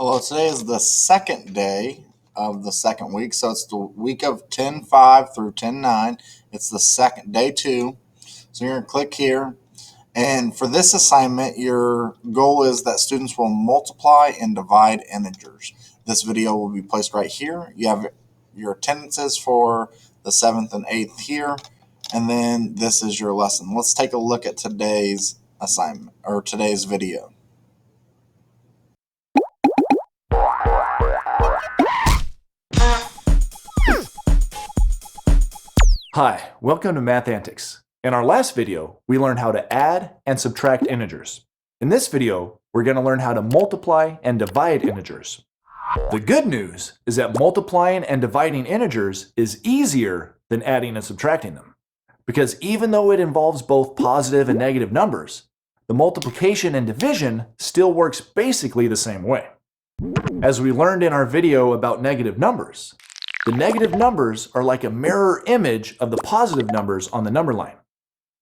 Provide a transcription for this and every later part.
Hello, today is the second day of the second week. So it's the week of 10:5 through 10:9. It's the second day two. So you're going to click here. And for this assignment, your goal is that students will multiply and divide integers. This video will be placed right here. You have your attendances for the 7th and 8th here. And then this is your lesson. Let's take a look at today's assignment or today's video. Hi, welcome to Math Antics. In our last video, we learned how to add and subtract integers. In this video, we're going to learn how to multiply and divide integers. The good news is that multiplying and dividing integers is easier than adding and subtracting them. Because even though it involves both positive and negative numbers, the multiplication and division still works basically the same way. As we learned in our video about negative numbers, the negative numbers are like a mirror image of the positive numbers on the number line.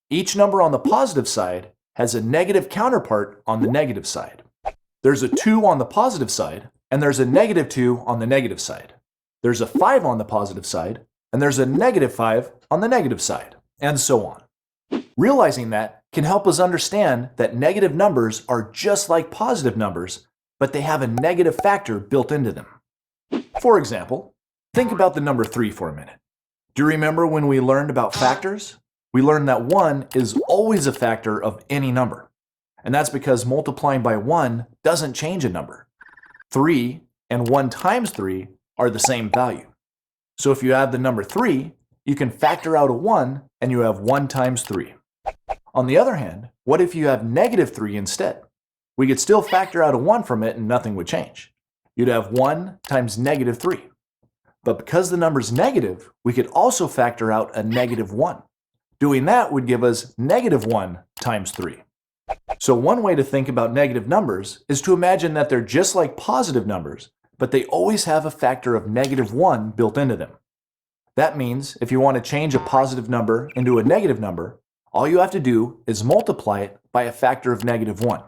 Each number on the positive side has a negative counterpart on the negative side. There's a 2 on the positive side, and there's a negative 2 on the negative side. There's a 5 on the positive side, and there's a negative 5 on the negative side, and so on. Realizing that can help us understand that negative numbers are just like positive numbers, but they have a negative factor built into them. For example, think about the number 3 for a minute. Do you remember when we learned about factors? We learned that 1 is always a factor of any number. And that's because multiplying by 1 doesn't change a number. 3 and 1 times 3 are the same value. So if you have the number 3, you can factor out a 1 and you have 1 times 3. On the other hand, what if you have negative 3 instead? We could still factor out a 1 from it and nothing would change. You'd have 1 times negative 3. But because the number's negative, we could also factor out a negative 1. Doing that would give us negative 1 times 3. So one way to think about negative numbers is to imagine that they're just like positive numbers, but they always have a factor of negative 1 built into them. That means if you want to change a positive number into a negative number, all you have to do is multiply it by a factor of negative 1.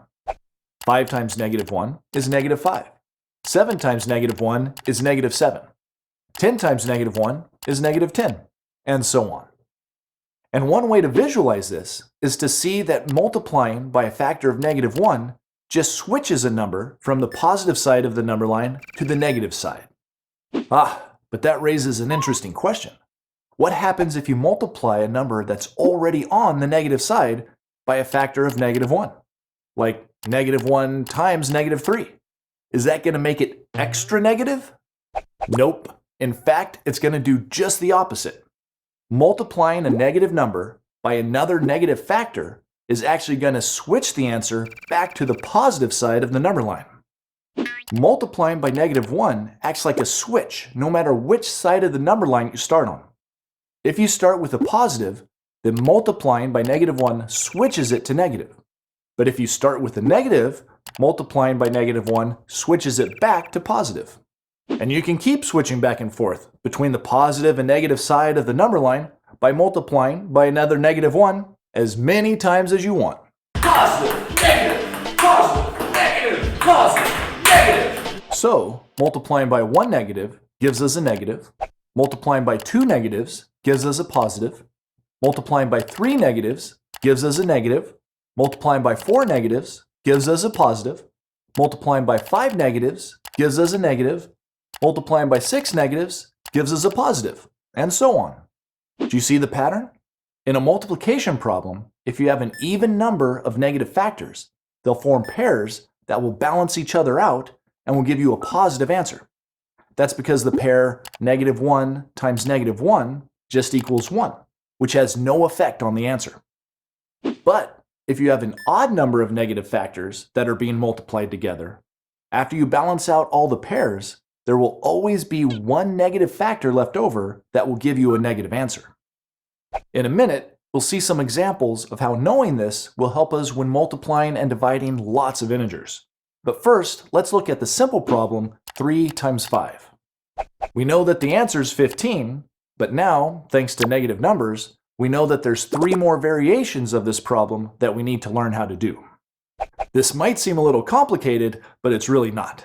5 times negative 1 is negative 5. 7 times negative 1 is negative 7. 10 times negative 1 is negative 10, and so on. And one way to visualize this is to see that multiplying by a factor of negative 1 just switches a number from the positive side of the number line to the negative side. But that raises an interesting question. What happens if you multiply a number that's already on the negative side by a factor of negative 1? Like negative 1 times negative 3. Is that going to make it extra negative? Nope. In fact, it's going to do just the opposite. Multiplying a negative number by another negative factor is actually going to switch the answer back to the positive side of the number line. Multiplying by negative 1 acts like a switch no matter which side of the number line you start on. If you start with a positive, then multiplying by negative 1 switches it to negative. But if you start with a negative, multiplying by negative 1 switches it back to positive. And you can keep switching back and forth between the positive and negative side of the number line by multiplying by another negative 1 as many times as you want. Positive, negative, positive, negative, positive, negative. So, multiplying by 1 negative gives us a negative. Multiplying by 2 negatives gives us a positive. Multiplying by 3 negatives gives us a negative. Multiplying by 4 negatives gives us a positive. Multiplying by 5 negatives gives us a negative. Multiplying by 6 negatives gives us a positive, and so on. Do you see the pattern? In a multiplication problem, if you have an even number of negative factors, they'll form pairs that will balance each other out and will give you a positive answer. That's because the pair negative 1 times negative 1 just equals 1, which has no effect on the answer. But if you have an odd number of negative factors that are being multiplied together, after you balance out all the pairs, there will always be one negative factor left over that will give you a negative answer. In a minute, we'll see some examples of how knowing this will help us when multiplying and dividing lots of integers. But first, let's look at the simple problem 3 times 5. We know that the answer is 15, but now, thanks to negative numbers, we know that there's 3 more variations of this problem that we need to learn how to do. This might seem a little complicated, but it's really not.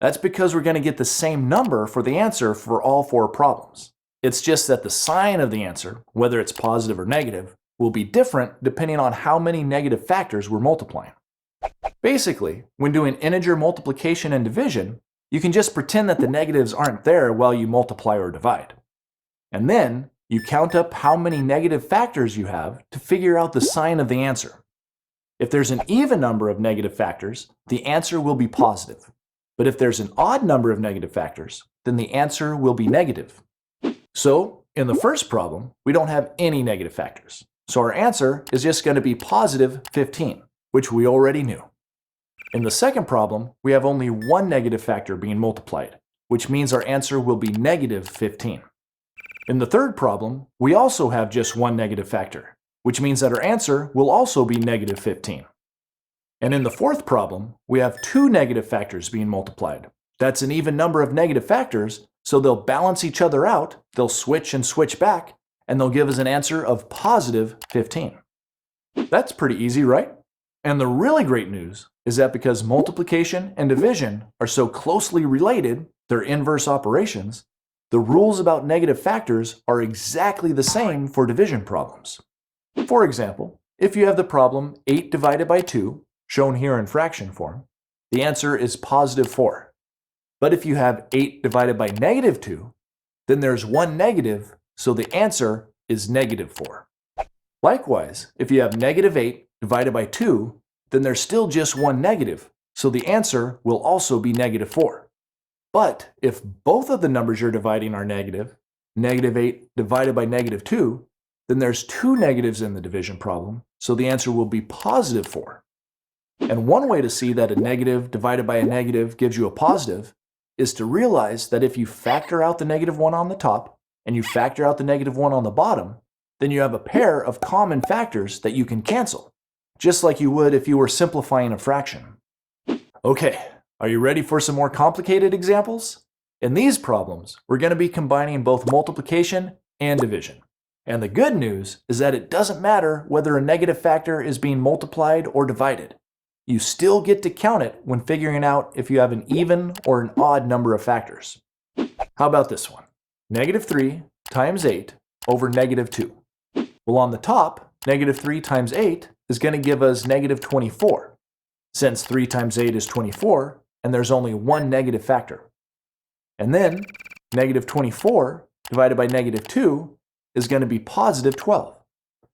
That's because we're going to get the same number for the answer for all 4 problems. It's just that the sign of the answer, whether it's positive or negative, will be different depending on how many negative factors we're multiplying. Basically, when doing integer multiplication and division, you can just pretend that the negatives aren't there while you multiply or divide. And then you count up how many negative factors you have to figure out the sign of the answer. If there's an even number of negative factors, the answer will be positive. But if there's an odd number of negative factors, then the answer will be negative. So, in the first problem, we don't have any negative factors. So our answer is just going to be positive 15, which we already knew. In the second problem, we have only one negative factor being multiplied, which means our answer will be negative 15. In the third problem, we also have just one negative factor, which means that our answer will also be negative 15. And in the fourth problem, we have two negative factors being multiplied. That's an even number of negative factors, so they'll balance each other out, they'll switch and switch back, and they'll give us an answer of positive 15. That's pretty easy, right? And the really great news is that because multiplication and division are so closely related, they're inverse operations, the rules about negative factors are exactly the same for division problems. For example, if you have the problem 8 divided by 2, shown here in fraction form, the answer is positive 4. But if you have 8 divided by negative 2, then there's one negative, so the answer is negative 4. Likewise, if you have negative 8 divided by 2, then there's still just one negative, so the answer will also be negative 4. But if both of the numbers you're dividing are negative, negative 8 divided by negative 2, then there's two negatives in the division problem, so the answer will be positive 4. And one way to see that a negative divided by a negative gives you a positive is to realize that if you factor out the negative 1 on the top and you factor out the negative 1 on the bottom, then you have a pair of common factors that you can cancel, just like you would if you were simplifying a fraction. Okay, are you ready for some more complicated examples? In these problems, we're going to be combining both multiplication and division. And the good news is that it doesn't matter whether a negative factor is being multiplied or divided. You still get to count it when figuring out if you have an even or an odd number of factors. How about this one? Negative 3 times 8 over negative 2. Well, on the top, negative 3 times 8 is going to give us negative 24, since 3 times 8 is 24, and there's only one negative factor. And then, negative 24 divided by negative 2 is going to be positive 12,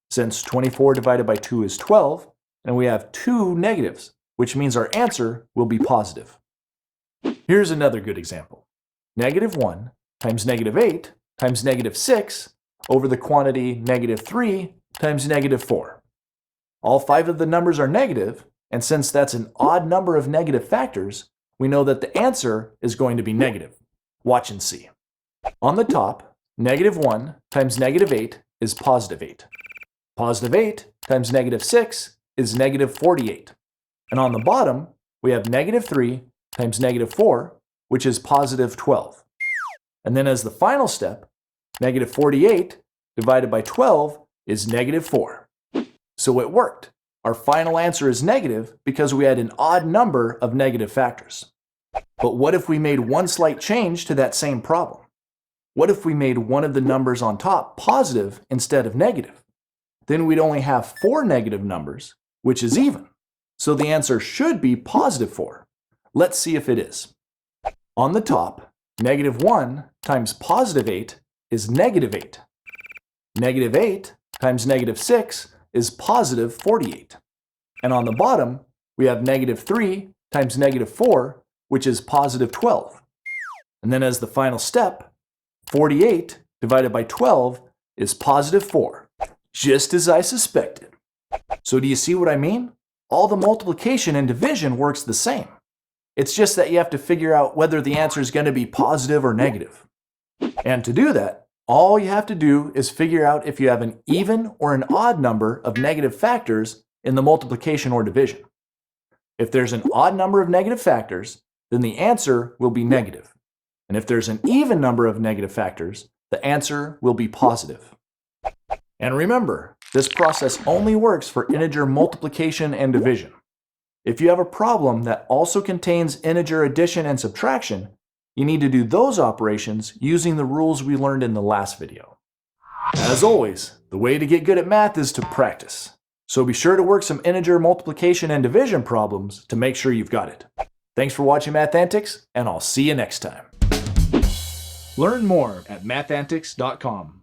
since 24 divided by 2 is 12, and we have two negatives, which means our answer will be positive. Here's another good example. Negative 1 times negative 8 times negative 6 over the quantity negative 3 times negative 4. All 5 of the numbers are negative, and since that's an odd number of negative factors, we know that the answer is going to be negative. Watch and see. On the top, negative 1 times negative 8 is positive 8. Positive 8 times negative 6 is negative 48. And on the bottom, we have negative 3 times negative 4, which is positive 12. And then as the final step, negative 48 divided by 12 is negative 4. So it worked. Our final answer is negative because we had an odd number of negative factors. But what if we made one slight change to that same problem? What if we made one of the numbers on top positive instead of negative? Then we'd only have 4 negative numbers, which is even. So the answer should be positive 4. Let's see if it is. On the top, negative 1 times positive 8 is negative 8. Negative 8 times negative 6 is positive 48. And on the bottom, we have negative 3 times negative 4, which is positive 12. And then as the final step, 48 divided by 12 is positive 4, just as I suspected. So do you see what I mean? All the multiplication and division works the same. It's just that you have to figure out whether the answer is going to be positive or negative. And to do that, all you have to do is figure out if you have an even or an odd number of negative factors in the multiplication or division. If there's an odd number of negative factors, then the answer will be negative. And if there's an even number of negative factors, the answer will be positive. And remember, this process only works for integer multiplication and division. If you have a problem that also contains integer addition and subtraction, you need to do those operations using the rules we learned in the last video. As always, the way to get good at math is to practice. So be sure to work some integer multiplication and division problems to make sure you've got it. Thanks for watching Math Antics, and I'll see you next time. Learn more at mathantics.com.